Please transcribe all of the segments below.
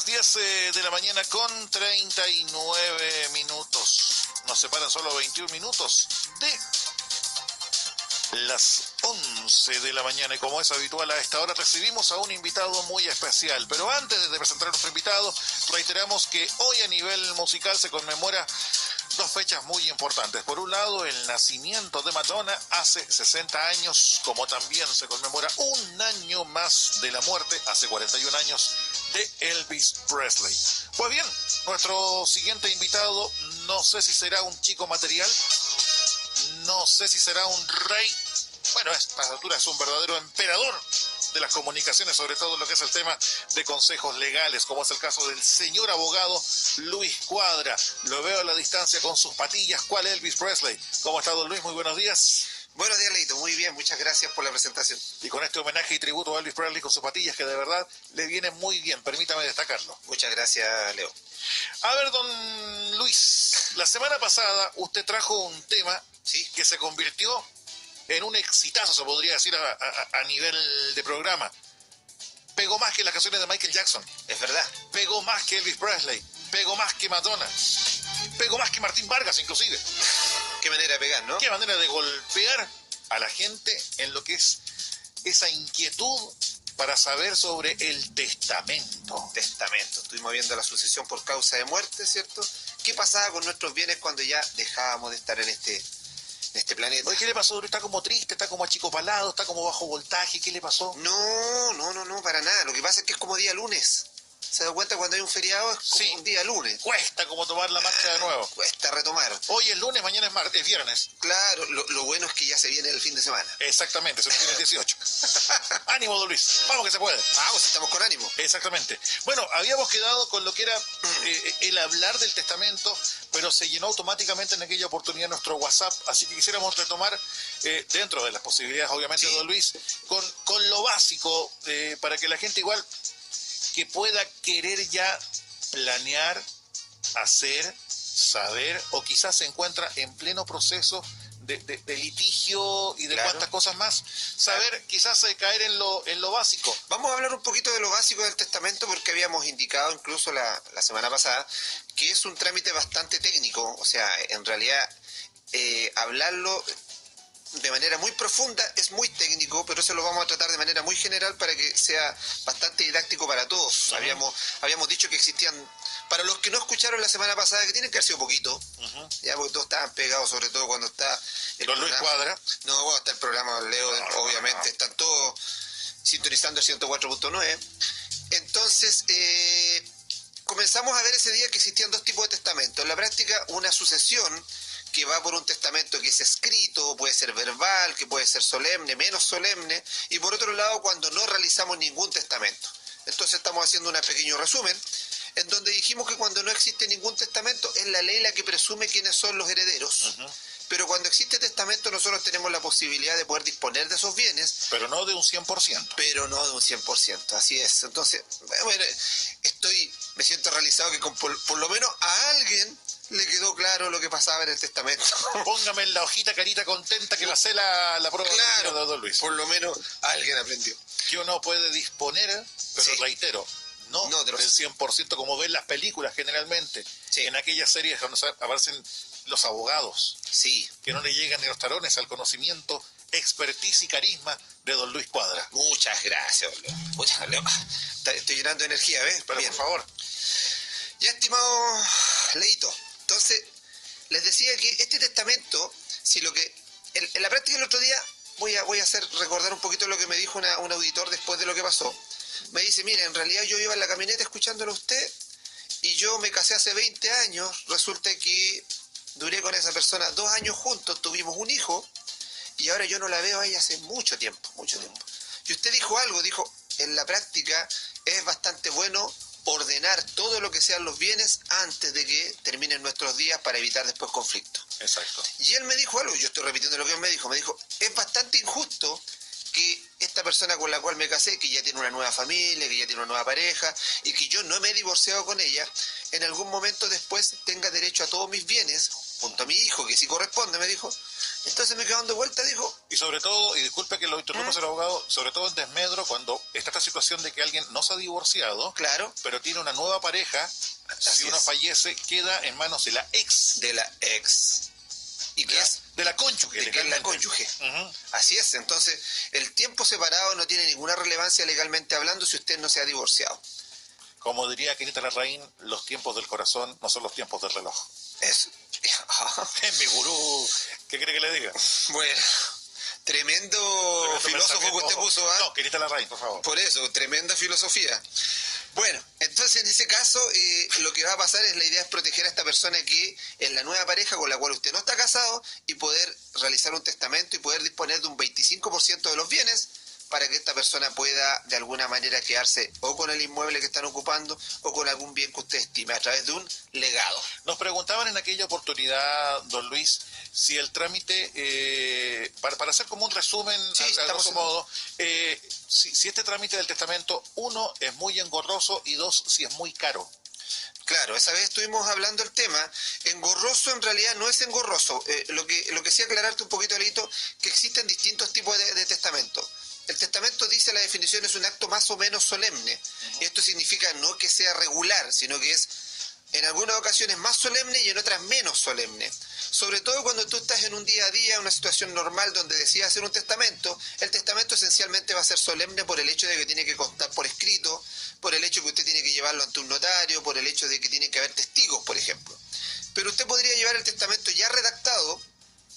las 10 de la mañana con 39 minutos. Nos separan solo 21 minutos de las 11 de la mañana y como es habitual a esta hora recibimos a un invitado muy especial. Pero antes de presentar a nuestro invitado, reiteramos que hoy a nivel musical se conmemora dos fechas muy importantes. Por un lado, el nacimiento de Madonna hace 60 años, como también se conmemora un año más de la muerte, hace 41 años, de Elvis Presley. Pues bien, nuestro siguiente invitado, no sé si será un chico material, no sé si será un rey. Bueno, a estas alturas es un verdadero emperador de las comunicaciones, sobre todo lo que es el tema de consejos legales, como es el caso del señor abogado Luis Cuadra. Lo veo a la distancia con sus patillas. ¿Cuál Elvis Presley? ¿Cómo está, don Luis? Muy buenos días. Buenos días, Leito. Muy bien, muchas gracias por la presentación. Y con este homenaje y tributo a Elvis Presley con sus patillas, que de verdad le viene muy bien, permítame destacarlo. Muchas gracias, Leo. A ver, don Luis, la semana pasada usted trajo un tema, ¿sí?, que se convirtió en un exitazo, se podría decir, a nivel de programa. Pegó más que las canciones de Michael Jackson. Es verdad. Pegó más que Elvis Presley. Pegó más que Madonna. Pegó más que Martín Vargas, inclusive. Qué manera de pegar, ¿no? Qué manera de golpear a la gente en lo que es esa inquietud para saber sobre el testamento. Testamento. Estuvimos viendo la sucesión por causa de muerte, ¿cierto? ¿Qué pasaba con nuestros bienes cuando ya dejábamos de estar en este planeta? Oye, ¿qué le pasó? ¿Está como triste? ¿Está como achicopalado? ¿Está como bajo voltaje? ¿Qué le pasó? No, para nada. Lo que pasa es que es como día lunes. ¿Se da cuenta? Cuando hay un feriado es como un día lunes. Cuesta como tomar la marcha de nuevo. Cuesta retomar. Hoy es lunes, mañana es martes, es viernes. Claro, lo bueno es que ya se viene el fin de semana. Exactamente, se viene el 18. Ánimo, don Luis. Vamos que se puede. Vamos, estamos con ánimo. Exactamente. Bueno, habíamos quedado con lo que era el hablar del testamento, pero se llenó automáticamente en aquella oportunidad nuestro WhatsApp, así que quisiéramos retomar, dentro de las posibilidades, obviamente, sí, don Luis, con lo básico, para que la gente igual que pueda querer ya planear, hacer, saber, o quizás se encuentra en pleno proceso de litigio y de cuantas cosas más, saber, quizás caer en lo básico. Vamos a hablar un poquito de lo básico del testamento, porque habíamos indicado incluso la semana pasada que es un trámite bastante técnico. O sea, en realidad hablarlo de manera muy profunda es muy técnico, pero eso lo vamos a tratar de manera muy general para que sea bastante didáctico para todos. Habíamos dicho que existían, para los que no escucharon la semana pasada, que tienen que haber sido poquito, ya, porque todos estaban pegados, sobre todo cuando está el Don Luis Cuadra. No, cuando está el programa, Leo, obviamente, están todos sintonizando el 104.9. Entonces, comenzamos a ver ese día que existían dos tipos de testamentos. En la práctica, una sucesión que va por un testamento que es escrito, puede ser verbal, que puede ser solemne, menos solemne, y por otro lado, cuando no realizamos ningún testamento. Entonces estamos haciendo un pequeño resumen, en donde dijimos que cuando no existe ningún testamento, es la ley la que presume quiénes son los herederos. Pero cuando existe testamento, nosotros tenemos la posibilidad de poder disponer de esos bienes. Pero no de un 100%. Pero no de un 100%, así es. Entonces, bueno, me siento realizado que por lo menos a alguien le quedó claro lo que pasaba en el testamento. Póngame en la hojita carita contenta que la sé la prueba. Claro, de don Luis. Por lo menos alguien aprendió. Que uno puede disponer, pero reitero, no del 100% como ven las películas generalmente. Sí. En aquellas series donde aparecen los abogados. Sí. Que no le llegan ni los talones al conocimiento, expertise y carisma de don Luis Cuadra. Muchas gracias, Leo. Estoy llenando de energía, ¿ves? Pero bien, por favor. Ya, estimado Leito, entonces les decía que este testamento, si lo que en la práctica el otro día voy a hacer recordar un poquito lo que me dijo un auditor después de lo que pasó. Me dice, mire, en realidad yo iba en la camioneta escuchándolo a usted y yo me casé hace 20 años, resulta que duré con esa persona 2 años juntos, tuvimos un hijo y ahora yo no la veo a ella hace mucho tiempo. Y usted dijo algo, dijo, en la práctica es bastante bueno ordenar todo lo que sean los bienes antes de que terminen nuestros días para evitar después conflictos. Exacto. Y él me dijo algo, yo estoy repitiendo lo que él me dijo, es bastante injusto que esta persona con la cual me casé, que ya tiene una nueva familia, que ya tiene una nueva pareja, y que yo no me he divorciado con ella, en algún momento después tenga derecho a todos mis bienes, junto a mi hijo, que sí corresponde, me dijo, Entonces me quedo dando vuelta, dijo, Y sobre todo, y disculpe que lo interrumpa, señor abogado, sobre todo en desmedro cuando está esta situación de que alguien no se ha divorciado, claro, pero tiene una nueva pareja, si uno fallece, queda en manos de la ex. de la ex. ¿Y qué es? De la cónyuge. De que es la cónyuge. Así es, entonces el tiempo separado no tiene ninguna relevancia legalmente hablando si usted no se ha divorciado. Como diría Kenita Larraín, los tiempos del corazón no son los tiempos del reloj. Eso. Es mi gurú. ¿Qué quiere que le diga? Bueno, tremendo filósofo que usted puso, ¿ah? No, Kenita Larraín, por favor. Por eso, tremenda filosofía. Bueno, entonces en ese caso lo que va a pasar es, la idea es proteger a esta persona que es la nueva pareja con la cual usted no está casado y poder realizar un testamento y poder disponer de un 25% de los bienes para que esta persona pueda de alguna manera quedarse o con el inmueble que están ocupando o con algún bien que usted estime a través de un legado. Nos preguntaban en aquella oportunidad, don Luis, si el trámite, para hacer como un resumen, Sí, a grosso modo, si este trámite del testamento, uno, es muy engorroso y dos, si es muy caro. Claro, esa vez estuvimos hablando del tema. Engorroso en realidad no es engorroso. Lo que sí aclararte un poquito, Alito, que existen distintos tipos de testamento. El testamento, dice la definición, es un acto más o menos solemne. Y esto significa no que sea regular, sino que es en algunas ocasiones más solemne y en otras menos solemne. Sobre todo cuando tú estás en un día a día, una situación normal donde decidas hacer un testamento, el testamento esencialmente va a ser solemne por el hecho de que tiene que constar por escrito, por el hecho que usted tiene que llevarlo ante un notario, por el hecho de que tiene que haber testigos, por ejemplo. Pero usted podría llevar el testamento ya redactado,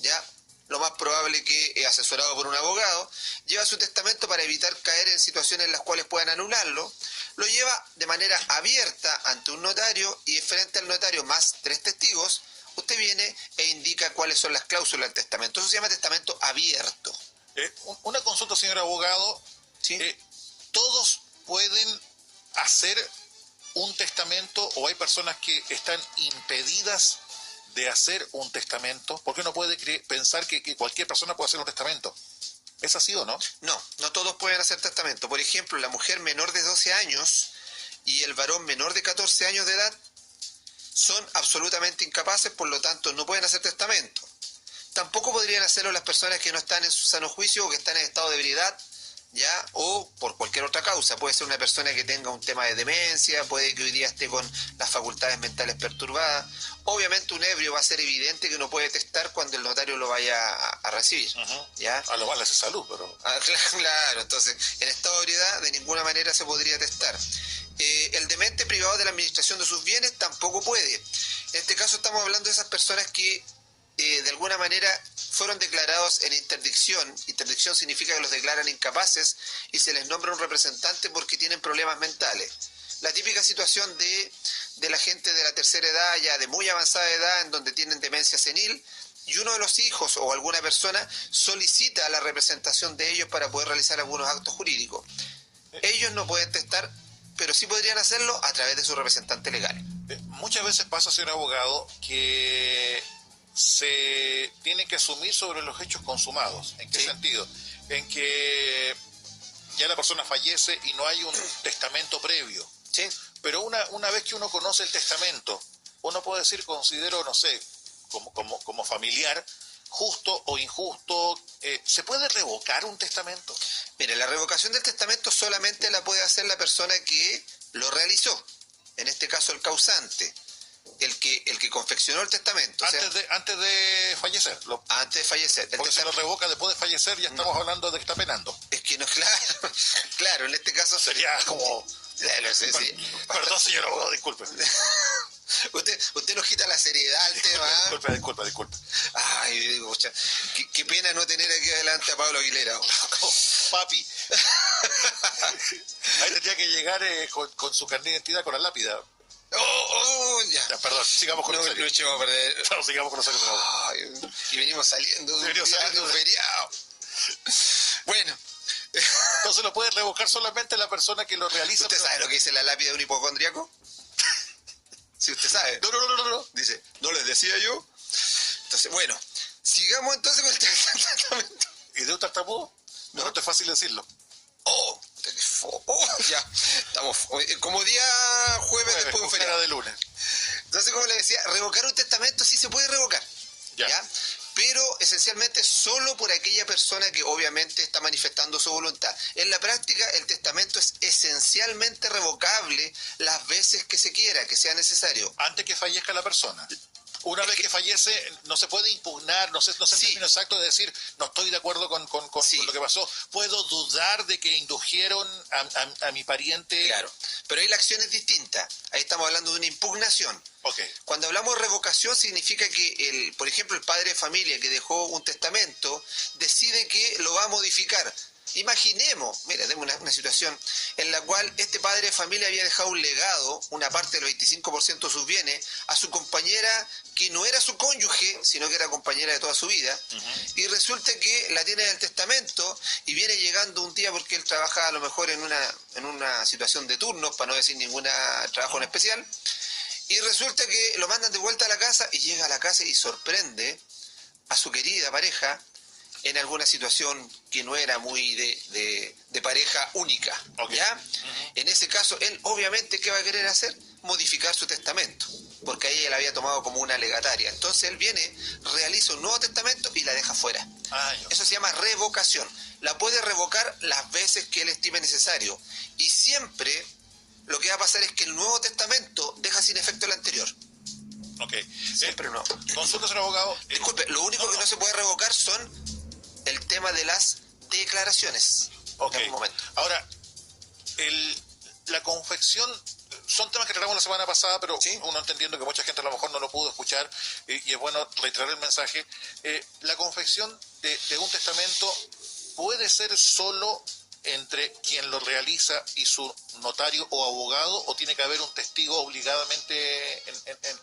ya, lo más probable que asesorado por un abogado, lleva su testamento para evitar caer en situaciones en las cuales puedan anularlo, lo lleva de manera abierta ante un notario y frente al notario más 3 testigos, usted viene e indica cuáles son las cláusulas del testamento. Eso se llama testamento abierto. Una consulta, señor abogado. ¿Sí? ¿Todos pueden hacer un testamento o hay personas que están impedidas de hacer un testamento? ¿Por qué no puede pensar que cualquier persona puede hacer un testamento? ¿Es así o no? No todos pueden hacer testamento. Por ejemplo, la mujer menor de 12 años y el varón menor de 14 años de edad son absolutamente incapaces, por lo tanto no pueden hacer testamento. Tampoco podrían hacerlo las personas que no están en su sano juicio o que están en estado de ebriedad, ¿ya? O por cualquier otra causa. Puede ser una persona que tenga un tema de demencia, puede que hoy día esté con las facultades mentales perturbadas. Obviamente un ebrio va a ser evidente que no puede testar cuando el notario lo vaya a recibir, ¿ya? A lo mal es salud, pero... Claro, entonces en estado de ebriedad de ninguna manera se podría testar. El demente privado de la administración de sus bienes tampoco puede. En este caso estamos hablando de esas personas que de alguna manera fueron declarados en interdicción. Interdicción significa que los declaran incapaces y se les nombra un representante porque tienen problemas mentales. La típica situación de la gente de la tercera edad, ya de muy avanzada edad, en donde tienen demencia senil, y uno de los hijos o alguna persona solicita la representación de ellos para poder realizar algunos actos jurídicos. Ellos no pueden testar, pero sí podrían hacerlo a través de su representante legal. Muchas veces pasa, señor abogado, que se tiene que asumir sobre los hechos consumados. ¿En qué sentido? En que ya la persona fallece y no hay un testamento previo. Sí. Pero una vez que uno conoce el testamento, uno puede decir, considero, no sé, como familiar, justo o injusto, ¿se puede revocar un testamento? Mire, la revocación del testamento solamente la puede hacer la persona que lo realizó. En este caso el causante, el que confeccionó el testamento. Antes de fallecer. Antes de fallecer. Porque si lo revoca después de fallecer ya estamos hablando de que está penando. Es que no, claro, en este caso... Sería como... Sí. Perdón, señor abogado, disculpe. Usted nos quita la seriedad al tema. Disculpe. Ay, digo, qué pena no tener aquí adelante a Pablo Aguilera. Papi. Ahí tendría que llegar con su carnet de identidad con la lápida. Ya. Perdón, sigamos con no echemos a perder. No, sigamos con los años. Y venimos saliendo de un feriado. Bueno. Entonces lo puede revocar solamente la persona que lo realiza. ¿Usted sabe lo que dice la lápida de un hipocondriaco? Si usted sabe. No. Dice, ¿no les decía yo? Entonces, bueno, sigamos entonces con el testamento. ¿Y de un tartamudo? No es fácil decirlo. Ya, estamos como día jueves después de un feriado. De lunes. Entonces, como le decía, revocar un testamento sí se puede revocar. ¿Ya? pero esencialmente solo por aquella persona que obviamente está manifestando su voluntad. En la práctica, el testamento es esencialmente revocable las veces que se quiera, que sea necesario. Antes que fallezca la persona. Una vez que fallece, no se puede impugnar, no sé el término exacto de decir, no estoy de acuerdo con lo que pasó. Puedo dudar de que indujeron a mi pariente. Claro, pero ahí la acción es distinta. Ahí estamos hablando de una impugnación. Okay. Cuando hablamos de revocación significa que, por ejemplo, el padre de familia que dejó un testamento decide que lo va a modificar. Imaginemos, mira, tenemos una situación en la cual este padre de familia había dejado un legado, una parte del 25% de sus bienes, a su compañera que no era su cónyuge, sino que era compañera de toda su vida, y resulta que la tiene en el testamento y viene llegando un día porque él trabaja a lo mejor en una situación de turnos, para no decir ningún trabajo en especial, y resulta que lo mandan de vuelta a la casa y llega a la casa y sorprende a su querida pareja en alguna situación que no era muy de pareja única, okay. ¿Ya? En ese caso, él obviamente, ¿qué va a querer hacer? Modificar su testamento, porque ahí él había tomado como una legataria. Entonces él viene, realiza un nuevo testamento y la deja fuera. Eso se llama revocación. La puede revocar las veces que él estime necesario. Y siempre lo que va a pasar es que el nuevo testamento deja sin efecto el anterior. Okay. Siempre no. Consulta, señor abogado. Disculpe, lo único que no se puede revocar son el tema de las declaraciones. Okay. En un momento. Ahora, la confección, son temas que tratamos la semana pasada, pero ¿sí? Uno entendiendo que mucha gente a lo mejor no lo pudo escuchar, y es bueno reiterar el mensaje. La confección de un testamento puede ser solo entre quien lo realiza y su notario o abogado, o tiene que haber un testigo obligadamente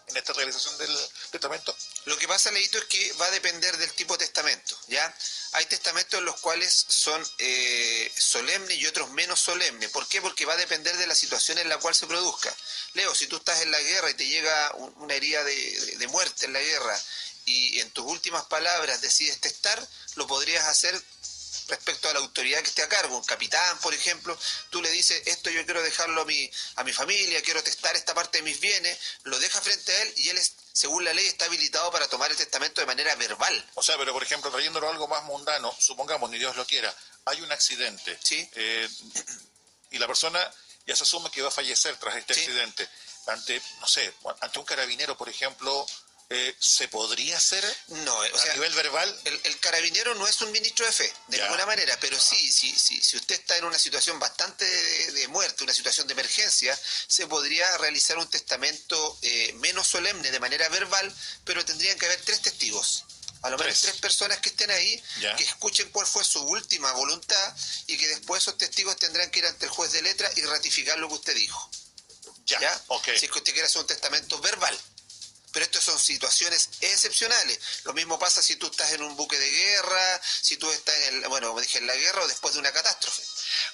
en esta realización del testamento. Lo que pasa, Leito, es que va a depender del tipo de testamento, ¿ya? Hay testamentos en los cuales son solemnes y otros menos solemnes. ¿Por qué? Porque va a depender de la situación en la cual se produzca. Leo, si tú estás en la guerra y te llega una herida de muerte en la guerra y en tus últimas palabras decides testar, lo podrías hacer respecto a la autoridad que esté a cargo, un capitán, por ejemplo. Tú le dices, esto yo quiero dejarlo a mi familia, quiero testar esta parte de mis bienes, lo deja frente a él y él, según la ley, está habilitado para tomar el testamento de manera verbal. O sea, pero por ejemplo, trayéndolo a algo más mundano, supongamos, ni Dios lo quiera, hay un accidente, ¿sí? Y la persona ya se asume que va a fallecer tras este ¿sí? accidente. Ante un carabinero, por ejemplo, ¿se podría hacer a nivel verbal? El carabinero no es un ministro de fe, de ninguna manera, pero sí, si usted está en una situación bastante de muerte, una situación de emergencia, se podría realizar un testamento menos solemne de manera verbal, pero tendrían que haber 3 testigos. A lo menos 3 personas que estén ahí, que escuchen cuál fue su última voluntad y que después esos testigos tendrán que ir ante el juez de letra y ratificar lo que usted dijo. ¿Ya? Okay. Si es que usted quiere hacer un testamento verbal. Pero estas son situaciones excepcionales. Lo mismo pasa si tú estás en un buque de guerra, si tú estás como dije, en la guerra o después de una catástrofe.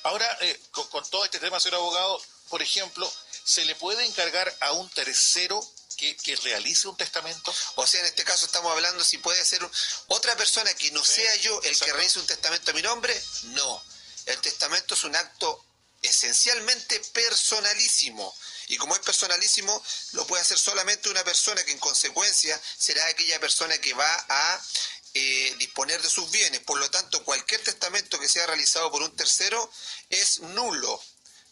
Ahora, con todo este tema, señor abogado, por ejemplo, ¿se le puede encargar a un tercero que realice un testamento? O sea, en este caso estamos hablando si puede ser otra persona que no sea yo el que realice un testamento a mi nombre. No. El testamento es un acto esencialmente personalísimo. Y como es personalísimo, lo puede hacer solamente una persona que en consecuencia será aquella persona que va a disponer de sus bienes. Por lo tanto, cualquier testamento que sea realizado por un tercero es nulo.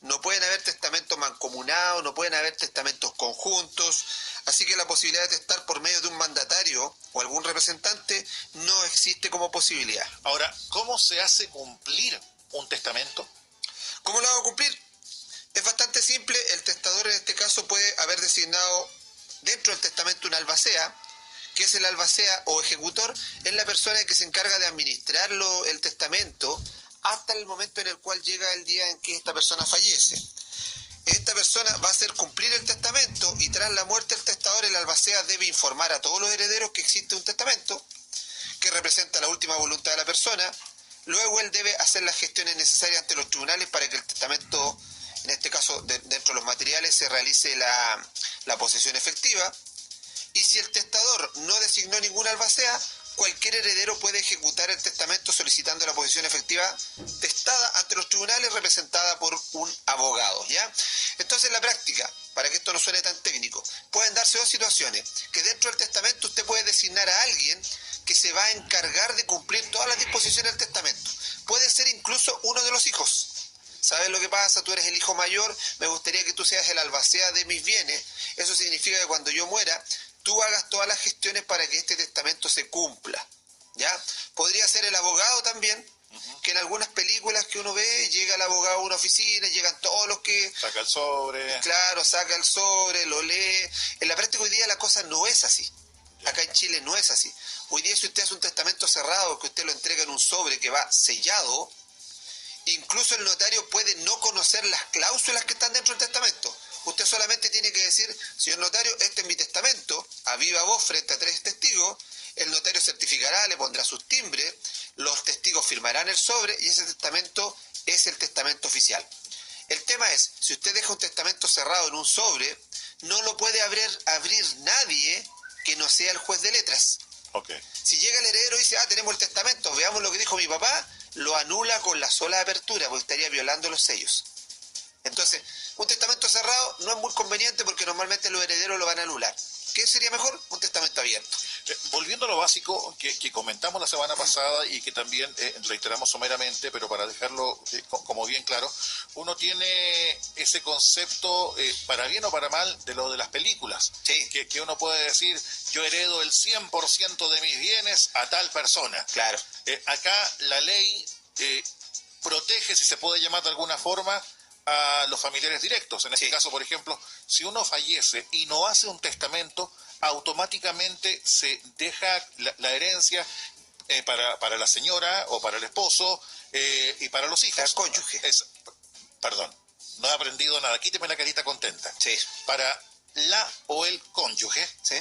No pueden haber testamentos mancomunados, no pueden haber testamentos conjuntos. Así que la posibilidad de testar por medio de un mandatario o algún representante no existe como posibilidad. Ahora, ¿cómo se hace cumplir un testamento? ¿Cómo lo hago cumplir? Es bastante simple. El testador en este caso puede haber designado dentro del testamento una albacea. ¿Qué es el albacea o ejecutor? Es la persona que se encarga de administrarlo el testamento hasta el momento en el cual llega el día en que esta persona fallece. Esta persona va a hacer cumplir el testamento y tras la muerte del testador el albacea debe informar a todos los herederos que existe un testamento que representa la última voluntad de la persona. Luego él debe hacer las gestiones necesarias ante los tribunales para que el testamento, en este caso dentro de los materiales, se realice la posesión efectiva. Y si el testador no designó ninguna albacea, cualquier heredero puede ejecutar el testamento solicitando la posesión efectiva testada ante los tribunales representada por un abogado, ¿ya? Entonces, en la práctica, para que esto no suene tan técnico, pueden darse 2 situaciones. Que dentro del testamento usted puede designar a alguien que se va a encargar de cumplir todas las disposiciones del testamento. Puede ser incluso uno de los hijos. ¿Sabes lo que pasa? Tú eres el hijo mayor, me gustaría que tú seas el albacea de mis bienes. Eso significa que cuando yo muera, tú hagas todas las gestiones para que este testamento se cumpla. ¿Ya? Podría ser el abogado también, que en algunas películas que uno ve, llega el abogado a una oficina, llegan todos los que... Saca el sobre. Claro, saca el sobre, lo lee. En la práctica hoy día la cosa no es así. Acá en Chile no es así. Hoy día si usted hace un testamento cerrado, que usted lo entrega en un sobre que va sellado, incluso el notario puede no conocer las cláusulas que están dentro del testamento. Usted solamente tiene que decir, señor notario, este es mi testamento, a viva voz frente a 3 testigos, el notario certificará, le pondrá sus timbres, los testigos firmarán el sobre y ese testamento es el testamento oficial. El tema es, si usted deja un testamento cerrado en un sobre, no lo puede abrir nadie que no sea el juez de letras. Okay. Si llega el heredero y dice, tenemos el testamento, veamos lo que dijo mi papá, lo anula con la sola apertura, porque estaría violando los sellos. Entonces, un testamento cerrado no es muy conveniente porque normalmente los herederos lo van a anular. ¿Qué sería mejor? Un testamento abierto. Volviendo a lo básico que comentamos la semana pasada y que también reiteramos someramente, pero para dejarlo como bien claro, uno tiene ese concepto, para bien o para mal, de lo de las películas. Sí. Que uno puede decir, yo heredo el 100% de mis bienes a tal persona. Claro. Acá la ley protege, si se puede llamar de alguna forma, a los familiares directos. En este caso, por ejemplo, si uno fallece y no hace un testamento, automáticamente se deja la herencia para la señora o para el esposo y para los hijos. El cónyuge. Perdón, no he aprendido nada. Quíteme la carita contenta. Sí. Para la o el cónyuge. Sí.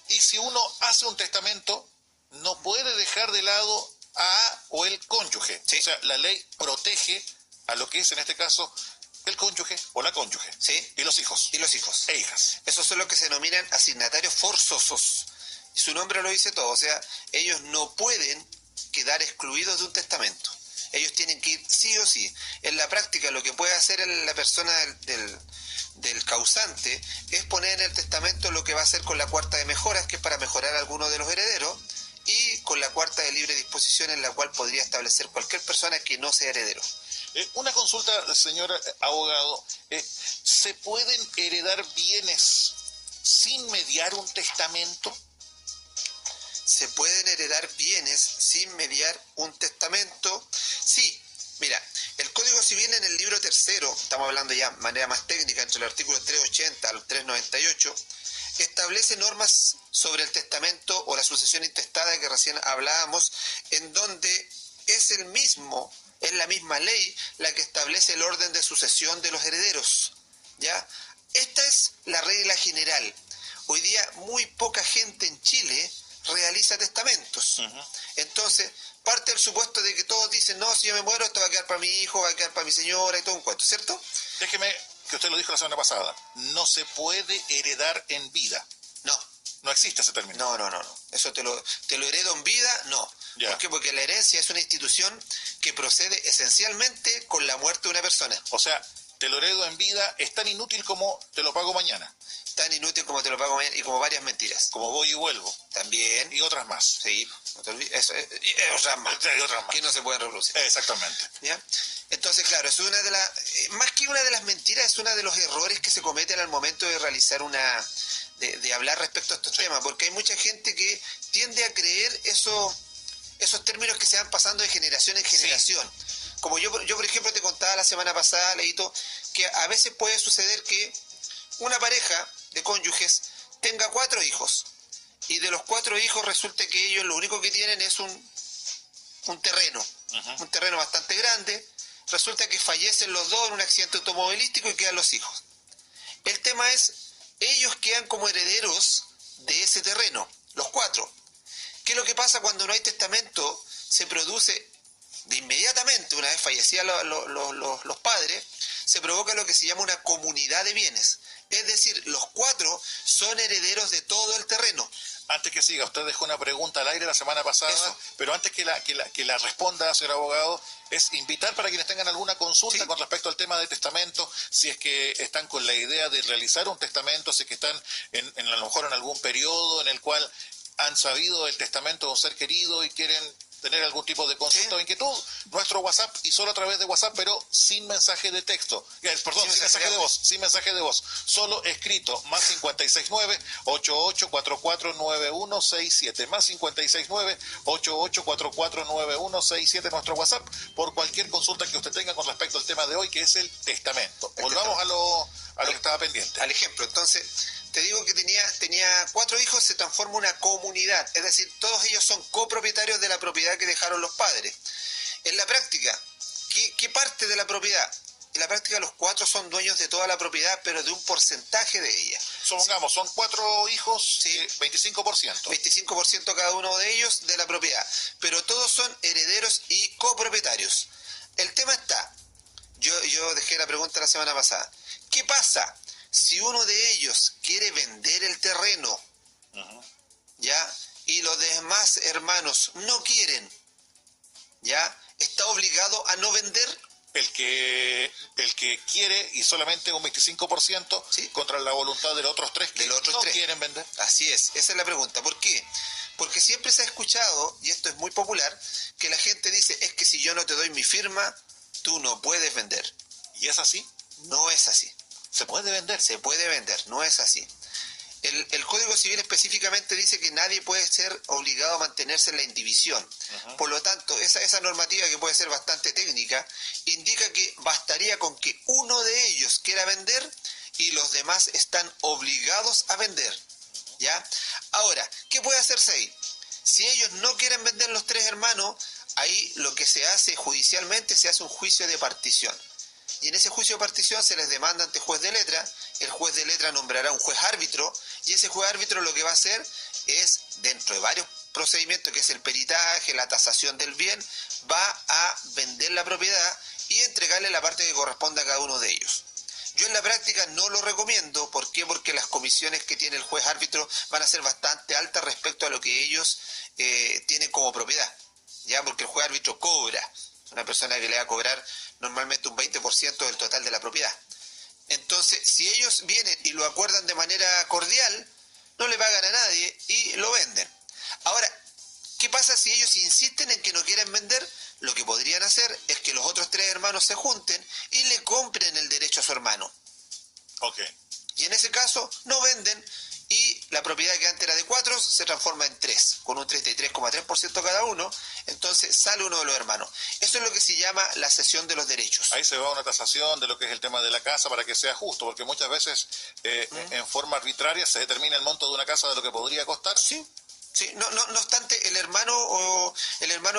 Y si uno hace un testamento, no puede dejar de lado a o el cónyuge. Sí. O sea, la ley protege a lo que es en este caso el cónyuge o la cónyuge. Sí. Y los hijos. Y los hijos. E hijas. Esos son los que se denominan asignatarios forzosos. Y su nombre lo dice todo. O sea, ellos no pueden quedar excluidos de un testamento. Ellos tienen que ir sí o sí. En la práctica lo que puede hacer la persona del causante es poner en el testamento lo que va a hacer con la cuarta de mejoras, que es para mejorar a alguno de los herederos, y con la cuarta de libre disposición, en la cual podría establecer cualquier persona que no sea heredero. Una consulta, señor abogado. ¿Se pueden heredar bienes sin mediar un testamento? ¿Se pueden heredar bienes sin mediar un testamento? Sí. Mira, el Código Civil en el libro tercero, estamos hablando ya de manera más técnica, entre los artículos 380 al 398, establece normas sobre el testamento o la sucesión intestada que recién hablábamos, en donde es la misma ley la que establece el orden de sucesión de los herederos. ¿Ya? Esta es la regla general. Hoy día muy poca gente en Chile realiza testamentos. Entonces, parte del supuesto de que todos dicen, no, si yo me muero, esto va a quedar para mi hijo, va a quedar para mi señora y todo un cuento, ¿cierto? Déjeme, que usted lo dijo la semana pasada, no se puede heredar en vida. No existe ese término. No. Eso te lo heredo en vida, no. Ya. ¿Por qué? Porque la herencia es una institución que procede esencialmente con la muerte de una persona. O sea, te lo heredo en vida, es tan inútil como te lo pago mañana. Tan inútil como te lo pago mañana y como varias mentiras. Como voy y vuelvo. También. Y otras más. Sí, no te olvides. Otras más. Y otras más. Que no se pueden reproducir. Exactamente. ¿Ya? Entonces, claro, es una de las... más que una de las mentiras, es uno de los errores que se cometen al momento de realizar de hablar respecto a estos temas, porque hay mucha gente que tiende a creer esos términos que se van pasando de generación en generación. Sí. Como yo, por ejemplo, te contaba la semana pasada, Leito, que a veces puede suceder que una pareja de cónyuges tenga 4 hijos, y de los 4 hijos resulta que ellos lo único que tienen es un terreno, un terreno bastante grande. Resulta que fallecen los dos en un accidente automovilístico y quedan los hijos. El tema es, ellos quedan como herederos de ese terreno, los 4. ¿Qué es lo que pasa cuando no hay testamento? Se produce de inmediatamente, una vez fallecidos los padres, se provoca lo que se llama una comunidad de bienes. Es decir, los 4 son herederos de todo el terreno. Antes que siga, usted dejó una pregunta al aire la semana pasada. Eso. Pero antes que la responda, señor abogado, es invitar para quienes tengan alguna consulta con respecto al tema de testamento, si es que están con la idea de realizar un testamento, si es que están a lo mejor en algún periodo en el cual han sabido del testamento de un ser querido y quieren tener algún tipo de consulta o inquietud, nuestro WhatsApp, y solo a través de WhatsApp, pero sin mensaje de texto. Perdón, sin mensaje de voz, sin mensaje de voz. Solo escrito, más 569-8844-9167, más 569-8844-9167, nuestro WhatsApp, por cualquier consulta que usted tenga con respecto al tema de hoy, que es el testamento. Volvamos a lo que estaba pendiente. Al ejemplo, entonces, te digo que tenía 4 hijos, se transforma en una comunidad, es decir, todos ellos son copropietarios de la propiedad que dejaron los padres. En la práctica, ¿qué parte de la propiedad? En la práctica los 4 son dueños de toda la propiedad, pero de un porcentaje de ella. Supongamos, son 4 hijos, sí, 25%. 25% cada uno de ellos de la propiedad, pero todos son herederos y copropietarios. El tema está, yo dejé la pregunta la semana pasada, ¿qué pasa si uno de ellos quiere vender el terreno, ya, y los demás hermanos no quieren, ya, está obligado a no vender? El que quiere, y solamente un 25%, ¿sí?, contra la voluntad de los otros 3 que no quieren vender. Así es, esa es la pregunta. ¿Por qué? Porque siempre se ha escuchado, y esto es muy popular, que la gente dice, es que si yo no te doy mi firma, tú no puedes vender. ¿Y es así? No es así. ¿Se puede vender? Se puede vender, no es así. El Código Civil específicamente dice que nadie puede ser obligado a mantenerse en la indivisión. Por lo tanto, esa normativa, que puede ser bastante técnica, indica que bastaría con que uno de ellos quiera vender y los demás están obligados a vender, ¿ya? Ahora, ¿qué puede hacerse ahí? Si ellos no quieren vender los 3 hermanos, ahí lo que se hace judicialmente, se hace un juicio de partición. Y en ese juicio de partición se les demanda ante juez de letra, el juez de letra nombrará un juez árbitro, y ese juez árbitro lo que va a hacer es, dentro de varios procedimientos, que es el peritaje, la tasación del bien, va a vender la propiedad y entregarle la parte que corresponde a cada uno de ellos. Yo en la práctica no lo recomiendo. ¿Por qué? Porque las comisiones que tiene el juez árbitro van a ser bastante altas respecto a lo que ellos tienen como propiedad, ¿ya? Porque el juez árbitro cobra, una persona que le va a cobrar normalmente un 20% del total de la propiedad. Entonces, si ellos vienen y lo acuerdan de manera cordial, no le pagan a nadie y lo venden. Ahora, ¿qué pasa si ellos insisten en que no quieren vender? Lo que podrían hacer es que los otros 3 hermanos se junten y le compren el derecho a su hermano. Ok. Y en ese caso no venden y la propiedad que antes era de 4 se transforma en 3, con un 33,3% cada uno, entonces sale uno de los hermanos. Eso es lo que se llama la cesión de los derechos. Ahí se va una tasación de lo que es el tema de la casa para que sea justo, porque muchas veces en forma arbitraria se determina el monto de una casa de lo que podría costar. Sí. Sí, no obstante, el hermano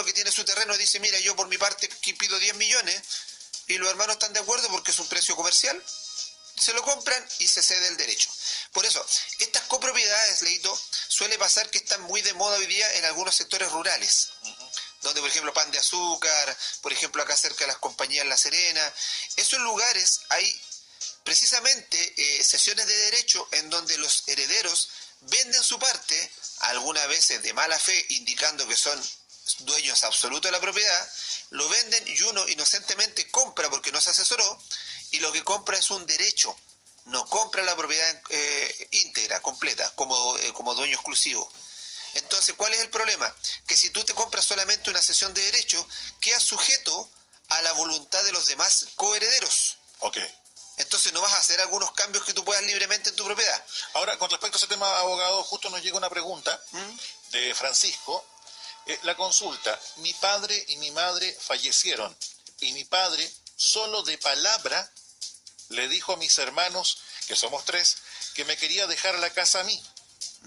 que tiene su terreno dice, mira, yo por mi parte pido 10 millones, y los hermanos están de acuerdo porque es un precio comercial, se lo compran y se cede el derecho. Por eso, estas copropiedades, Leito, suele pasar que están muy de moda hoy día en algunos sectores rurales, donde, por ejemplo, Pan de Azúcar, por ejemplo, acá cerca de las compañías La Serena, esos lugares hay precisamente cesiones de derecho en donde los herederos venden su parte, algunas veces de mala fe, indicando que son dueños absolutos de la propiedad, lo venden y uno inocentemente compra porque no se asesoró, y lo que compra es un derecho, no compra la propiedad íntegra, completa, como dueño exclusivo. Entonces, ¿cuál es el problema? Que si tú te compras solamente una cesión de derecho, quedas sujeto a la voluntad de los demás coherederos. Ok. Entonces no vas a hacer algunos cambios que tú puedas libremente en tu propiedad. Ahora, con respecto a ese tema, abogado, justo nos llega una pregunta de Francisco. La consulta: mi padre y mi madre fallecieron, y mi padre, solo de palabra, le dijo a mis hermanos, que somos 3, que me quería dejar la casa a mí.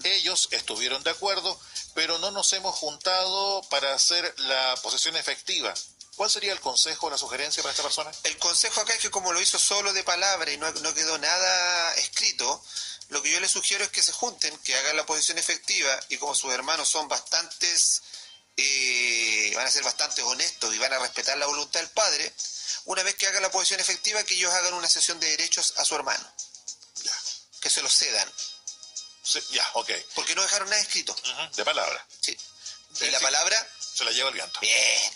Ellos estuvieron de acuerdo, pero no nos hemos juntado para hacer la posesión efectiva. ¿Cuál sería el consejo o la sugerencia para esta persona? El consejo acá es que, como lo hizo solo de palabra y no quedó nada escrito, lo que yo les sugiero es que se junten, que hagan la posesión efectiva, y como sus hermanos son van a ser bastante honestos y van a respetar la voluntad del padre, una vez que hagan la posesión efectiva, que ellos hagan una cesión de derechos a su hermano. Ya. Que se los cedan. Sí, ya, ok. Porque no dejaron nada escrito. De palabra. Sí. Y la palabra se la lleva el viento. Bien.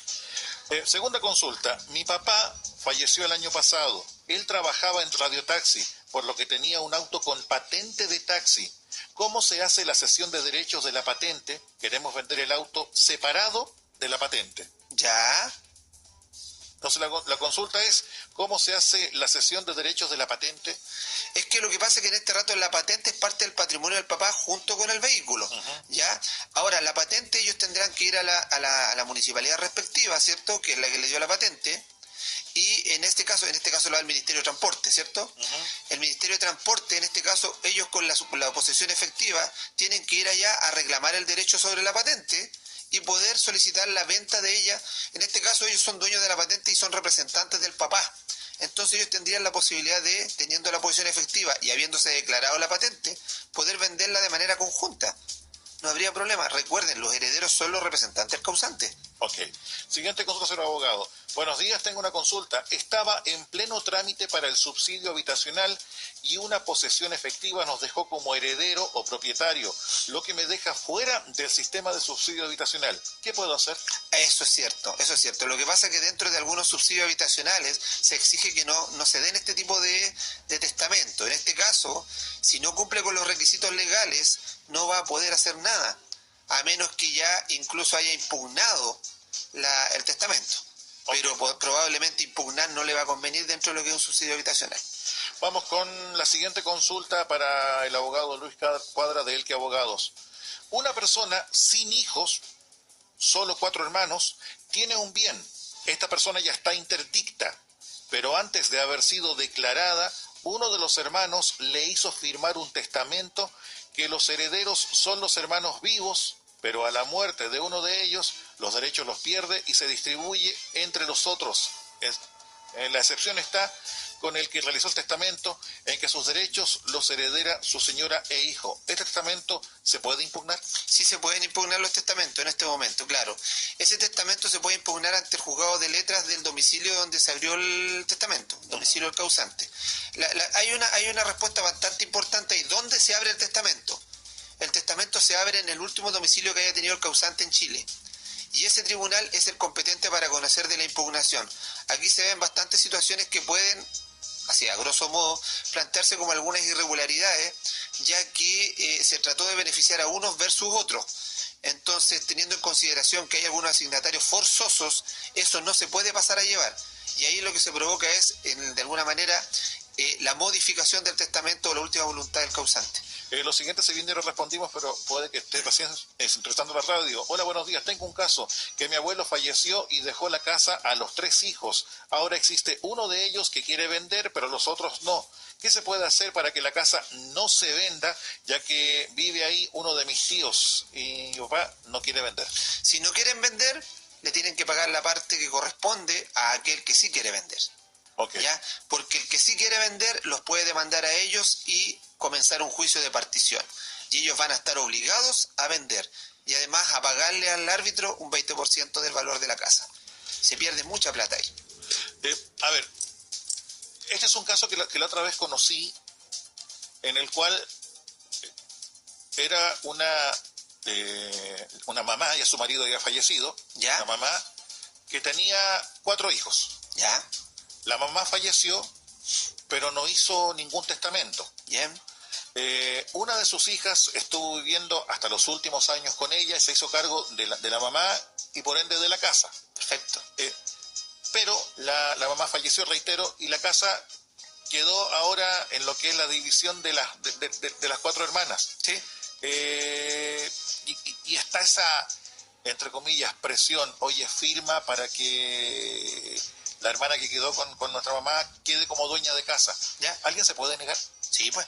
Segunda consulta. Mi papá falleció el año pasado. Él trabajaba en radiotaxi, por lo que tenía un auto con patente de taxi. ¿cómo se hace la cesión de derechos de la patente? Queremos vender el auto separado de la patente. Ya. Entonces la consulta es, ¿cómo se hace la cesión de derechos de la patente? Es que lo que pasa es que en este rato la patente es parte del patrimonio del papá junto con el vehículo, ¿ya? Ahora, la patente ellos tendrán que ir a la municipalidad respectiva, ¿cierto? Que es la que le dio la patente. Y en este caso lo da el Ministerio de Transporte, ¿cierto? El Ministerio de Transporte, en este caso, ellos con la posesión efectiva tienen que ir allá a reclamar el derecho sobre la patente y poder solicitar la venta de ella. En este caso ellos son dueños de la patente y son representantes del papá. Entonces ellos tendrían la posibilidad de, teniendo la posesión efectiva y habiéndose declarado la patente, poder venderla de manera conjunta. No habría problema. Recuerden, los herederos son los representantes causantes. Ok. Siguiente consulta, señor abogado. Buenos días, tengo una consulta. Estaba en pleno trámite para el subsidio habitacional y una posesión efectiva nos dejó como heredero o propietario, lo que me deja fuera del sistema de subsidio habitacional. ¿Qué puedo hacer? Eso es cierto, eso es cierto. Lo que pasa es que dentro de algunos subsidios habitacionales se exige que no se den este tipo de testamento. En este caso, si no cumple con los requisitos legales, no va a poder hacer nada, a menos que ya incluso haya impugnado el testamento. Okay. Pero probablemente impugnar no le va a convenir dentro de lo que es un subsidio habitacional. Vamos con la siguiente consulta para el abogado Luis Cuadra de Elque Abogados. Una persona sin hijos, solo 4 hermanos, tiene un bien. Esta persona ya está interdicta, pero antes de haber sido declarada, uno de los hermanos le hizo firmar un testamento que los herederos son los hermanos vivos, pero a la muerte de uno de ellos, los derechos los pierde y se distribuye entre los otros. La excepción está con el que realizó el testamento, en que sus derechos los heredera su señora e hijo. ¿Este testamento se puede impugnar? Sí, se pueden impugnar los testamentos en este momento, claro. Ese testamento se puede impugnar ante el juzgado de letras del domicilio donde se abrió el testamento, domicilio del causante. Hay una respuesta bastante importante ahí. ¿Dónde se abre el testamento? El testamento se abre en el último domicilio que haya tenido el causante en Chile. Y ese tribunal es el competente para conocer de la impugnación. Aquí se ven bastantes situaciones que pueden, así a grosso modo, plantearse como algunas irregularidades, ya que se trató de beneficiar a unos versus otros. Entonces, teniendo en consideración que hay algunos asignatarios forzosos, eso no se puede pasar a llevar. Y ahí lo que se provoca es, de alguna manera, la modificación del testamento o la última voluntad del causante. Lo siguiente se viene y lo respondimos, pero puede que esté recién interesando la radio. Hola, buenos días. Tengo un caso que mi abuelo falleció y dejó la casa a los 3 hijos. Ahora existe uno de ellos que quiere vender, pero los otros no. ¿Qué se puede hacer para que la casa no se venda, ya que vive ahí uno de mis tíos y mi papá no quiere vender? Si no quieren vender, le tienen que pagar la parte que corresponde a aquel que sí quiere vender. Okay. ¿Ya? Porque el que sí quiere vender los puede demandar a ellos y comenzar un juicio de partición. Y ellos van a estar obligados a vender y además a pagarle al árbitro un 20% del valor de la casa. Se pierde mucha plata ahí. A ver, este es un caso que la otra vez conocí, en el cual era una mamá, ya su marido había fallecido, ¿ya? Una mamá que tenía 4 hijos. ¿Ya? La mamá falleció, pero no hizo ningún testamento. Bien. Una de sus hijas estuvo viviendo hasta los últimos años con ella y se hizo cargo de la mamá y por ende de la casa. Perfecto. Pero la mamá falleció, reitero, y la casa quedó ahora en lo que es la división de las 4 hermanas. Sí. Y está esa, entre comillas, presión. Oye, firma para que la hermana que quedó con nuestra mamá quede como dueña de casa. ¿Ya? ¿Alguien se puede negar? Sí, pues.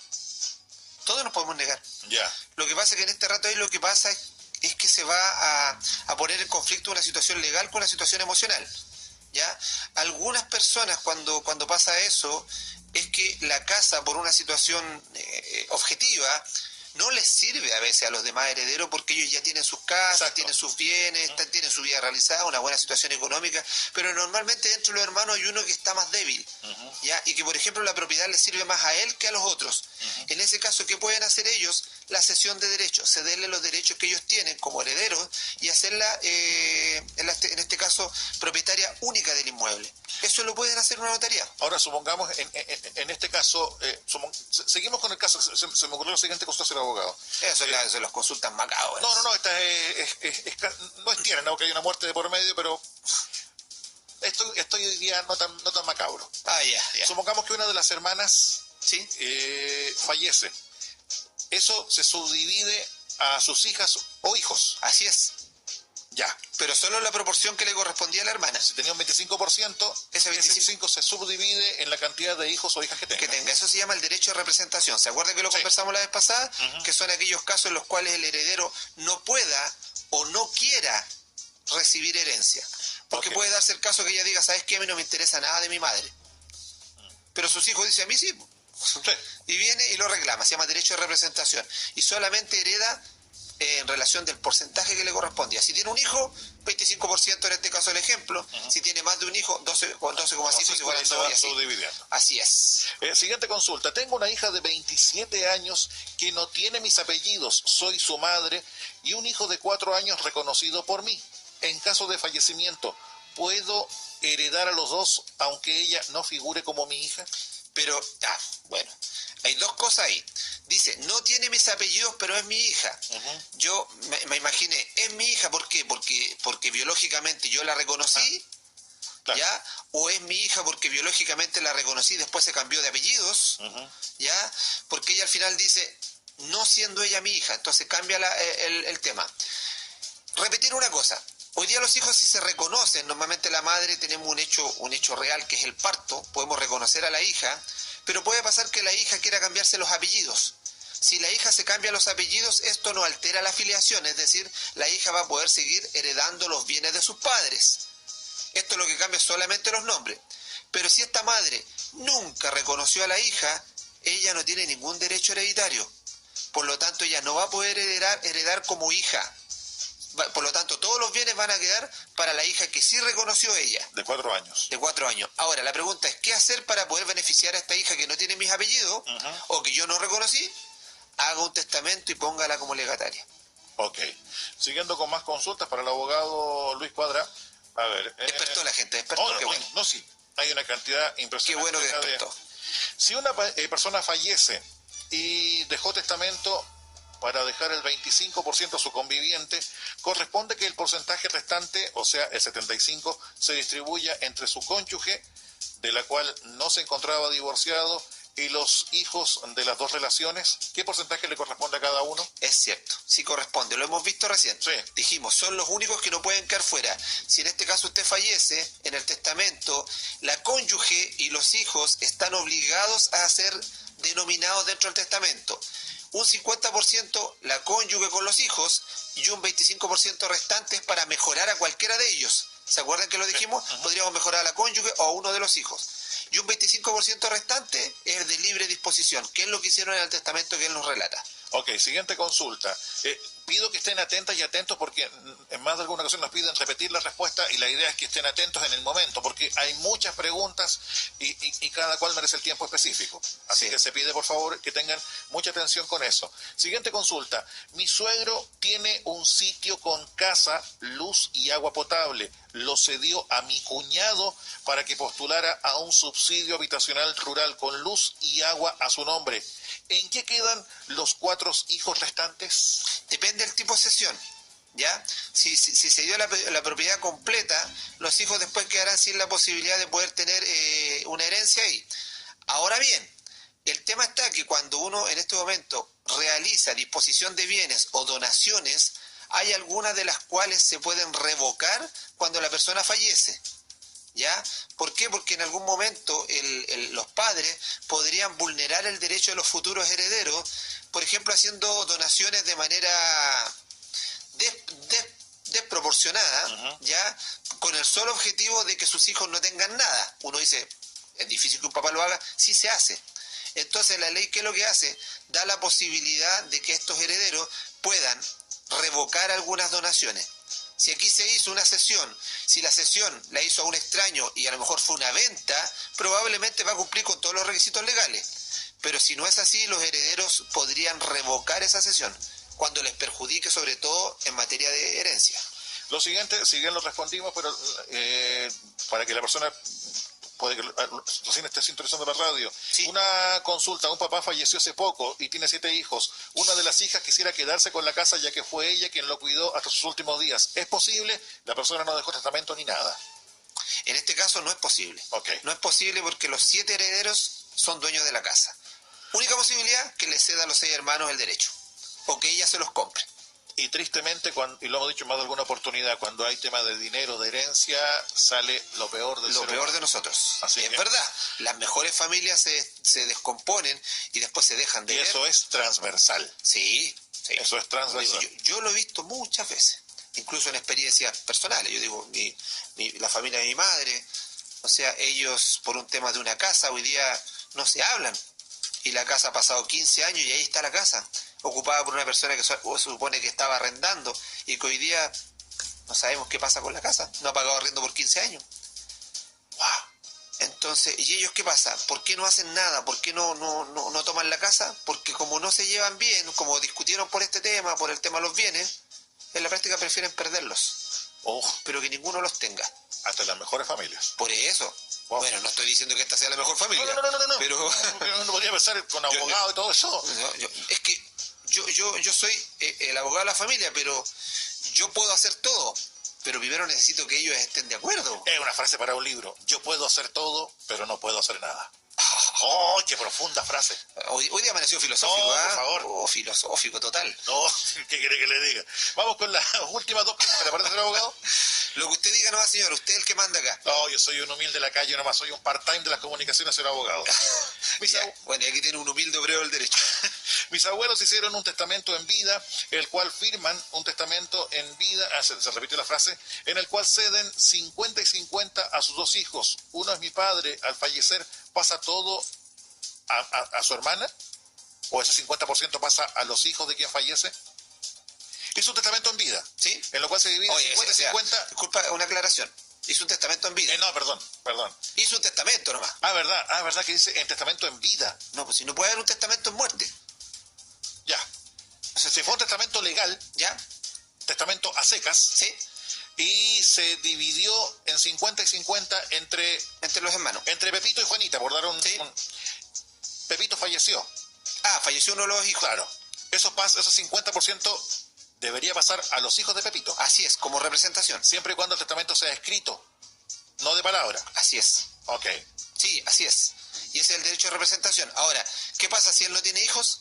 Todos nos podemos negar. Ya. Lo que pasa es que en este rato ahí lo que pasa es que se va a poner en conflicto una situación legal con una situación emocional. ¿Ya? Algunas personas cuando pasa eso es que la casa por una situación objetiva no les sirve a veces a los demás herederos porque ellos ya tienen sus casas, Exacto. Tienen sus bienes, tienen su vida realizada, una buena situación económica, pero normalmente dentro de los hermanos hay uno que está más débil, ¿ya? Y que por ejemplo la propiedad le sirve más a él que a los otros. En ese caso, ¿qué pueden hacer ellos? la cesión de derechos, cederle los derechos que ellos tienen como herederos y hacerla, en este caso, propietaria única del inmueble. Eso lo pueden hacer una notaría. Ahora, supongamos, en este caso, seguimos con el caso, se me ocurrió la siguiente cosa, señor abogado. Eso es las consultas macabras. No, esta no es tierna, que hay una muerte de por medio, pero estoy hoy día no tan macabro. Ya. Supongamos que una de las hermanas ¿sí? Fallece. Eso se subdivide a sus hijas o hijos. Así es. Ya. Pero solo en la proporción que le correspondía a la hermana. Si tenía un 25%, ese 25 se subdivide en la cantidad de hijos o hijas que tenga. Eso se llama el derecho de representación. ¿Se acuerda que lo conversamos la vez pasada? Que son aquellos casos en los cuales el heredero no pueda o no quiera recibir herencia. Porque puede darse el caso que ella diga, ¿sabes qué? A mí no me interesa nada de mi madre. Pero sus hijos dicen, a mí sí. Y viene y lo reclama. Se llama derecho de representación. Y solamente hereda en relación del porcentaje que le correspondía. Si tiene un hijo, 25% en este caso el ejemplo. Si tiene más de un hijo, 12,5 si fuera todo y así. Así es. Siguiente consulta. Tengo una hija de 27 años que no tiene mis apellidos. Soy su madre y un hijo de 4 años reconocido por mí. En caso de fallecimiento, ¿puedo heredar a los dos aunque ella no figure como mi hija? Pero, bueno, hay dos cosas ahí. Dice, no tiene mis apellidos, pero es mi hija. Yo me imaginé, es mi hija, ¿por qué? Porque biológicamente yo la reconocí, claro. ¿ya? O es mi hija porque biológicamente la reconocí, después se cambió de apellidos, ¿ya? Porque ella al final dice, no siendo ella mi hija, entonces cambia el tema. Repetir una cosa. Hoy día los hijos si se reconocen, normalmente la madre tenemos un hecho real que es el parto, podemos reconocer a la hija, pero puede pasar que la hija quiera cambiarse los apellidos. Si la hija se cambia los apellidos, esto no altera la filiación, es decir, la hija va a poder seguir heredando los bienes de sus padres. Esto es lo que cambia solamente los nombres. Pero si esta madre nunca reconoció a la hija, ella no tiene ningún derecho hereditario. Por lo tanto, ella no va a poder heredar como hija. Por lo tanto, todos los bienes van a quedar para la hija que sí reconoció ella. De 4 años. De 4 años. Ahora, la pregunta es, ¿qué hacer para poder beneficiar a esta hija que no tiene mis apellidos o que yo no reconocí? Haga un testamento y póngala como legataria. Ok. Siguiendo con más consultas para el abogado Luis Cuadra. A ver. Despertó la gente, despertó. Qué bueno. No, sí. Hay una cantidad impresionante. Qué bueno que despertó. Si una persona fallece y dejó testamento para dejar el 25% a su conviviente, corresponde que el porcentaje restante, o sea, el 75%, se distribuya entre su cónyuge, de la cual no se encontraba divorciado, y los hijos de las dos relaciones. ¿Qué porcentaje le corresponde a cada uno? Es cierto, sí corresponde, lo hemos visto recién. Sí. Dijimos, son los únicos que no pueden quedar fuera. Si en este caso usted fallece, en el testamento, la cónyuge y los hijos están obligados a ser denominados dentro del testamento. Un 50% la cónyuge con los hijos y un 25% restante para mejorar a cualquiera de ellos. ¿Se acuerdan que lo dijimos? Podríamos mejorar a la cónyuge o a uno de los hijos. Y un 25% restante es de libre disposición, que es lo que hicieron en el testamento que él nos relata. Ok, siguiente consulta. Pido que estén atentas y atentos porque en más de alguna ocasión nos piden repetir la respuesta y la idea es que estén atentos en el momento porque hay muchas preguntas y cada cual merece el tiempo específico. Así que se pide por favor que tengan mucha atención con eso. Siguiente consulta. Mi suegro tiene un sitio con casa, luz y agua potable. Lo cedió a mi cuñado para que postulara a un subsidio habitacional rural con luz y agua a su nombre. ¿En qué quedan los 4 hijos restantes? Depende del tipo de cesión, ¿ya? Si se dio la propiedad completa, los hijos después quedarán sin la posibilidad de poder tener una herencia ahí. Ahora bien, el tema está que cuando uno en este momento realiza disposición de bienes o donaciones, hay algunas de las cuales se pueden revocar cuando la persona fallece. ¿Ya? ¿Por qué? Porque en algún momento los padres podrían vulnerar el derecho de los futuros herederos, por ejemplo, haciendo donaciones de manera desproporcionada, ¿ya? Con el solo objetivo de que sus hijos no tengan nada. Uno dice, es difícil que un papá lo haga, sí se hace. Entonces la ley, ¿qué es lo que hace? Da la posibilidad de que estos herederos puedan revocar algunas donaciones. Si aquí se hizo una cesión, si la cesión la hizo a un extraño y a lo mejor fue una venta, probablemente va a cumplir con todos los requisitos legales. pero si no es así, los herederos podrían revocar esa cesión, cuando les perjudique, sobre todo en materia de herencia. Lo siguiente, si bien lo respondimos, pero para que la persona puede que recién esté sintonizando la radio. Sí. Una consulta, un papá falleció hace poco y tiene 7 hijos. Una de las hijas quisiera quedarse con la casa ya que fue ella quien lo cuidó hasta sus últimos días. ¿Es posible? La persona no dejó testamento ni nada. En este caso no es posible. Okay. No es posible porque los 7 herederos son dueños de la casa. Única posibilidad, que le ceda a los 6 hermanos el derecho, o que ella se los compre. Y tristemente, y lo hemos dicho en más de alguna oportunidad, cuando hay tema de dinero, de herencia, sale lo peor del ser humano. Lo peor de nosotros. Así es verdad, las mejores familias se descomponen y después se dejan de ver. Y eso es transversal. Sí. Eso es transversal. Yo lo he visto muchas veces, incluso en experiencias personales. Yo digo, la familia de mi madre, o sea, ellos por un tema de una casa hoy día no se hablan. Y la casa ha pasado 15 años y ahí está la casa, ocupada por una persona que se supone que estaba arrendando y que hoy día no sabemos qué pasa con la casa. No ha pagado arriendo por 15 años. ¡Wow! Entonces, ¿y ellos qué pasa? ¿Por qué no hacen nada? ¿Por qué no toman la casa? Porque como no se llevan bien, como discutieron por este tema, por el tema de los bienes, en la práctica prefieren perderlos. Pero que ninguno los tenga. Hasta las mejores familias. Por eso. Wow. Bueno, no estoy diciendo que esta sea la mejor familia. No. Pero no podría pensar con abogado y todo eso. Es que yo soy el abogado de la familia, pero yo puedo hacer todo. Pero primero necesito que ellos estén de acuerdo. Es una frase para un libro. Yo puedo hacer todo, pero no puedo hacer nada. ¡Oh, qué profunda frase! Hoy día amaneció filosófico, por favor. Oh, filosófico total. No, ¿qué quiere que le diga? Vamos con las últimas 2 preguntas. ¿Le parece, señor abogado? Lo que usted diga nomás, señor. Usted es el que manda acá. No, yo soy un humilde de la calle, nomás soy un part-time de las comunicaciones, señor abogado. Bueno, y aquí tiene un humilde obrero del derecho. Mis abuelos hicieron un testamento en vida, el cual firman un testamento en vida, se repite la frase, en el cual ceden 50 y 50 a sus 2 hijos. Uno es mi padre, al fallecer pasa todo a su hermana, o ese 50% pasa a los hijos de quien fallece. Hizo un testamento en vida, ¿sí? En lo cual se divide 50 y 50. Disculpa, una aclaración. Hizo un testamento en vida. No, perdón. Hizo un testamento nomás. Verdad que dice en testamento en vida. No, pues si no puede haber un testamento en muerte. Ya. O sea, si fue un testamento legal, ya. Testamento a secas. Sí. Y se dividió en 50 y 50 entre los hermanos. Entre Pepito y Juanita, por dar ¿sí? Pepito falleció. Falleció uno de los hijos. Claro. Eso pasa, ese 50% debería pasar a los hijos de Pepito. Así es, como representación. Siempre y cuando el testamento sea escrito, no de palabra. Así es. Ok. Sí, así es. Y ese es el derecho de representación. Ahora, ¿qué pasa si él no tiene hijos?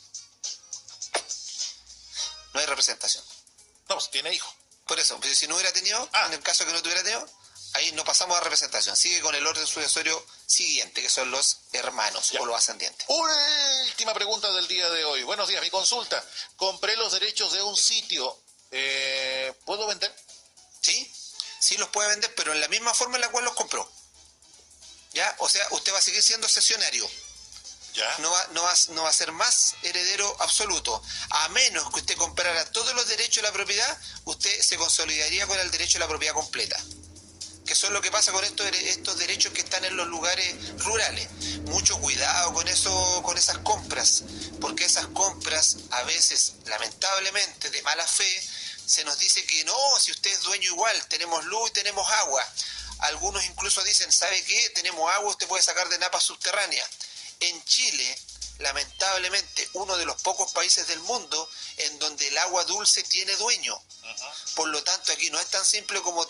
No hay representación. No, pues tiene hijos. Por eso, pues si no hubiera tenido, en el caso que no tuviera tenido, ahí no pasamos a representación. Sigue con el orden sucesorio siguiente, que son los hermanos o los ascendientes. Última pregunta del día de hoy. Buenos días, mi consulta. Compré los derechos de un sitio. ¿Puedo vender? Sí, los puede vender, pero en la misma forma en la cual los compró. ¿Ya? O sea, usted va a seguir siendo cesionario. ¿Ya? No va a ser más heredero absoluto. A menos que usted comprara todos los derechos de la propiedad, usted se consolidaría con el derecho de la propiedad completa. Que son lo que pasa con estos derechos que están en los lugares rurales. Mucho cuidado con eso, con esas compras, porque esas compras a veces, lamentablemente, de mala fe, se nos dice que no, si usted es dueño igual, tenemos luz y tenemos agua. Algunos incluso dicen, ¿sabe qué? Tenemos agua, usted puede sacar de napas subterráneas. En Chile, lamentablemente, uno de los pocos países del mundo en donde el agua dulce tiene dueño. Uh-huh. Por lo tanto, aquí no es tan simple como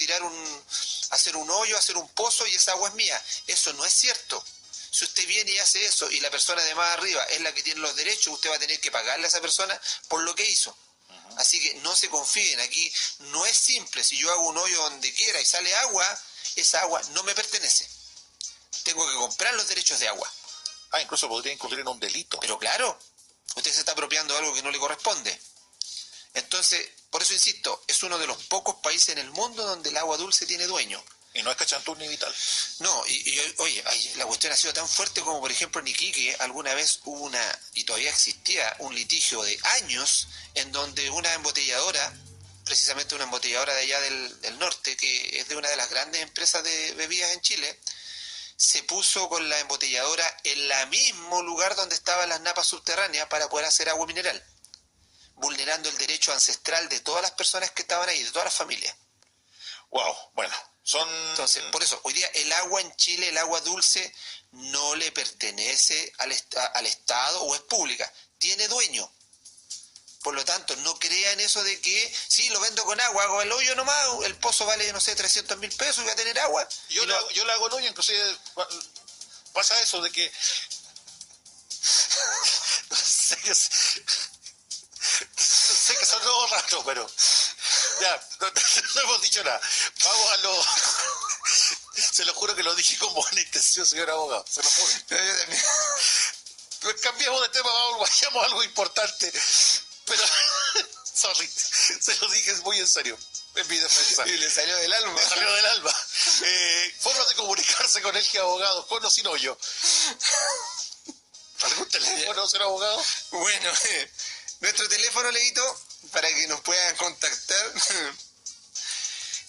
hacer un hoyo, hacer un pozo y esa agua es mía. Eso no es cierto. Si usted viene y hace eso y la persona de más arriba es la que tiene los derechos, usted va a tener que pagarle a esa persona por lo que hizo. Uh-huh. Así que no se confíen, aquí no es simple. Si yo hago un hoyo donde quiera y sale agua, esa agua no me pertenece. Tengo que comprar los derechos de agua. Incluso podría incurrir en un delito. Pero claro, usted se está apropiando de algo que no le corresponde. Entonces, por eso insisto, es uno de los pocos países en el mundo donde el agua dulce tiene dueño. Y no es Cachantú ni Vital. No, oye, la cuestión ha sido tan fuerte como, por ejemplo, en Iquique, alguna vez hubo y todavía existía, un litigio de años en donde una embotelladora, precisamente una embotelladora de allá del norte, que es de una de las grandes empresas de bebidas en Chile, se puso con la embotelladora en el mismo lugar donde estaban las napas subterráneas para poder hacer agua mineral, vulnerando el derecho ancestral de todas las personas que estaban ahí, de todas las familias. Wow, bueno, Entonces, por eso, hoy día el agua en Chile, el agua dulce, no le pertenece al Estado o es pública, tiene dueño. Por lo tanto, no crea en eso de que, sí, lo vendo con agua, hago el hoyo nomás, el pozo vale, no sé, 300.000 pesos y voy a tener agua. Yo le hago el hoyo, inclusive pasa eso de que... sé que son todos raros, pero... Ya, no hemos dicho nada. Vamos a lo... Se lo juro que lo dije con buena intención, señor abogado. Se lo juro. Pues cambiamos de tema, vayamos a algo importante. Pero, sorry, se lo dije muy en serio, en mi defensa. Y le salió del alma. Me salió del alma. Formas de comunicarse con el que abogado, con o sin hoyo. ¿Algún teléfono, señor abogado? Bueno, nuestro teléfono, Leito, para que nos puedan contactar,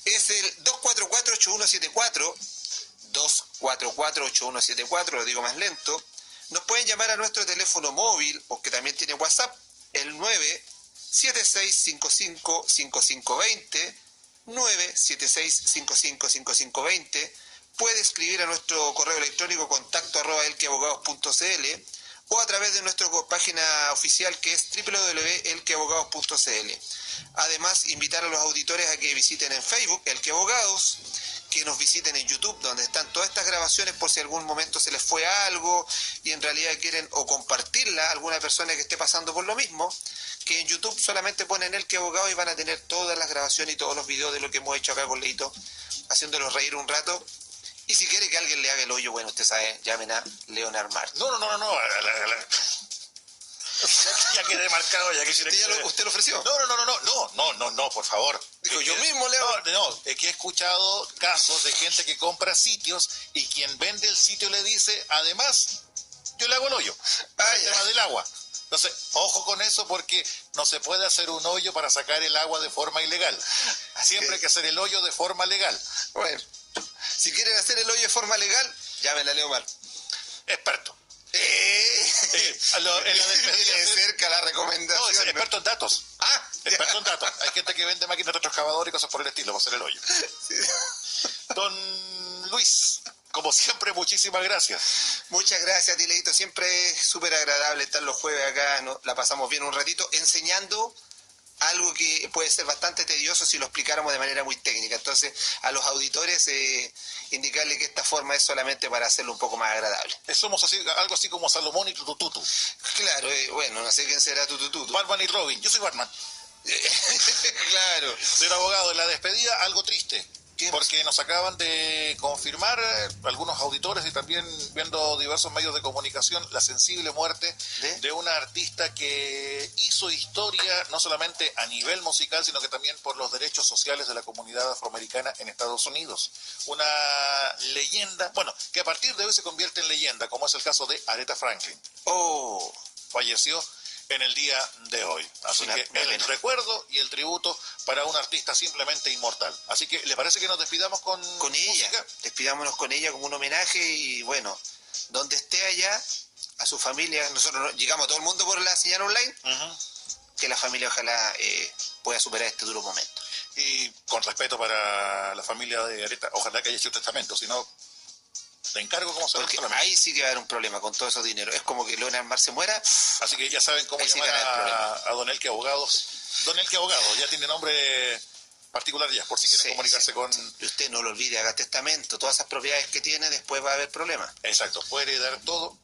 es el 244-8174, 244-8174, lo digo más lento. Nos pueden llamar a nuestro teléfono móvil, o que también tiene WhatsApp, el 976555520, 976555520. Puede escribir a nuestro correo electrónico contacto@elqueabogados.cl o a través de nuestra página oficial que es www.elqueabogados.cl. Además, invitar a los auditores a que visiten en Facebook El Que Abogados, que nos visiten en YouTube, donde están todas estas grabaciones por si algún momento se les fue algo y en realidad quieren o compartirla a alguna persona que esté pasando por lo mismo, que en YouTube solamente ponen El Que Abogado y van a tener todas las grabaciones y todos los videos de lo que hemos hecho acá con Leito, haciéndolos reír un rato. Y si quiere que alguien le haga el hoyo, bueno, usted sabe, llamen a Leonard Martin. No. Ya quedé marcado, ya que ¿Usted lo ofreció? No, por favor. Digo, yo mismo le hago... No, es que he escuchado casos de gente que compra sitios y quien vende el sitio le dice, además, yo le hago el hoyo. El tema del agua. Entonces, ojo con eso porque no se puede hacer un hoyo para sacar el agua de forma ilegal. Siempre hay que hacer el hoyo de forma legal. Bueno, si quieren hacer el hoyo de forma legal, llámenle a Leomar. Experto. En la despedida de cerca la recomendación. No, es experto en datos. Experto en datos. Hay gente que vende máquinas retroexcavadoras y cosas por el estilo para hacer el hoyo. Sí. Don Luis, como siempre, muchísimas gracias. Muchas gracias, Tileito. Siempre es súper agradable estar los jueves acá. ¿No? La pasamos bien un ratito enseñando algo que puede ser bastante tedioso si lo explicáramos de manera muy técnica. Entonces, a los auditores indicarle que esta forma es solamente para hacerlo un poco más agradable. Somos así, algo así como Salomón y Tutututu. Claro, bueno, no sé quién será Tutututu. Batman y Robin. Yo soy Batman. Claro. Señor abogado, en la despedida algo triste. Porque nos acaban de confirmar algunos auditores y también viendo diversos medios de comunicación la sensible muerte de una artista que hizo historia no solamente a nivel musical, sino que también por los derechos sociales de la comunidad afroamericana en Estados Unidos. Una leyenda, bueno, que a partir de hoy se convierte en leyenda, como es el caso de Aretha Franklin. Falleció en el día de hoy. Así que el recuerdo y el tributo para un artista simplemente inmortal. Así que, ¿le parece que nos despidamos con ella? Música? Despidámonos con ella como un homenaje y bueno, donde esté allá, a su familia, nosotros llegamos a todo el mundo por la señal online, que la familia ojalá pueda superar este duro momento. Y con respeto para la familia de Aretha, ojalá que haya hecho un testamento, si no... Te encargo cómo se porque ahí sí que va a haber un problema con todo esos dinero. Es como que Leonard Mar se muera. Así que ya saben cómo llamar a Don El Que Abogados. Don El Que Abogados, ya tiene nombre particular ya, por si quieren comunicarse con... Y usted no lo olvide, haga testamento. Todas esas propiedades que tiene, después va a haber problemas. Exacto, puede heredar todo